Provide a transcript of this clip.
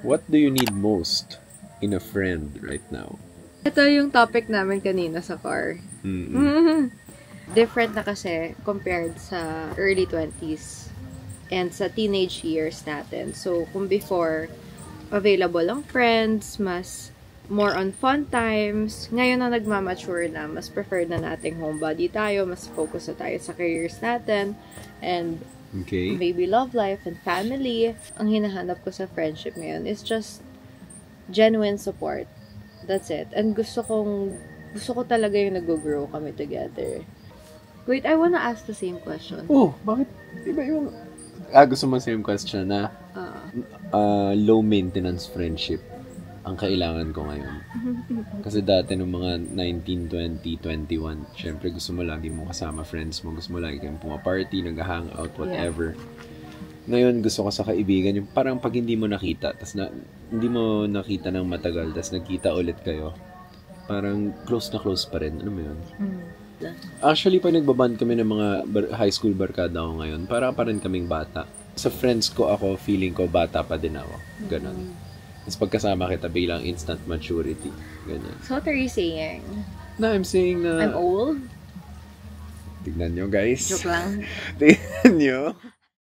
What do you need most in a friend right now? Ito yung topic namin kanina sa car. Different na kasi compared sa early 20s and sa teenage years natin. So, kung before, available ang friends, mas more on fun times. Ngayon na nagmamature na, mas preferred na nating homebody tayo, mas focus na tayo sa careers natin, and maybe love life and family. Ang hinahanap ko sa friendship ngayon is just genuine support. That's it. And gusto ko talaga yung nag-grow kami together. Wait, I wanna ask the same question. Oh, bakit? Iba yung... gusto mo same question na low maintenance friendship ang kailangan ko ngayon. Kasi dati nung mga 19, 20, 21, syempre gusto mo lagi mo kasama friends mo, gusto mo lagi kayong pumaparty, nag-hangout, whatever. Yeah. Ngayon gusto ko sa kaibigan, yung parang pag hindi mo nakita, hindi mo nakita ng matagal, tas nagkita ulit kayo, parang close na close pa rin. Ano mo yun? Actually, pag nagbaband kami ng mga high school barkada ko ngayon, para pa rin kaming bata. Sa friends ko ako, feeling ko bata pa din ako. Ganon. Tapos pagkasama kita, bilang instant maturity. Ganyan. So what are you saying? No, I'm saying na... I'm old? Tignan nyo, guys. Joke lang. Tignan nyo.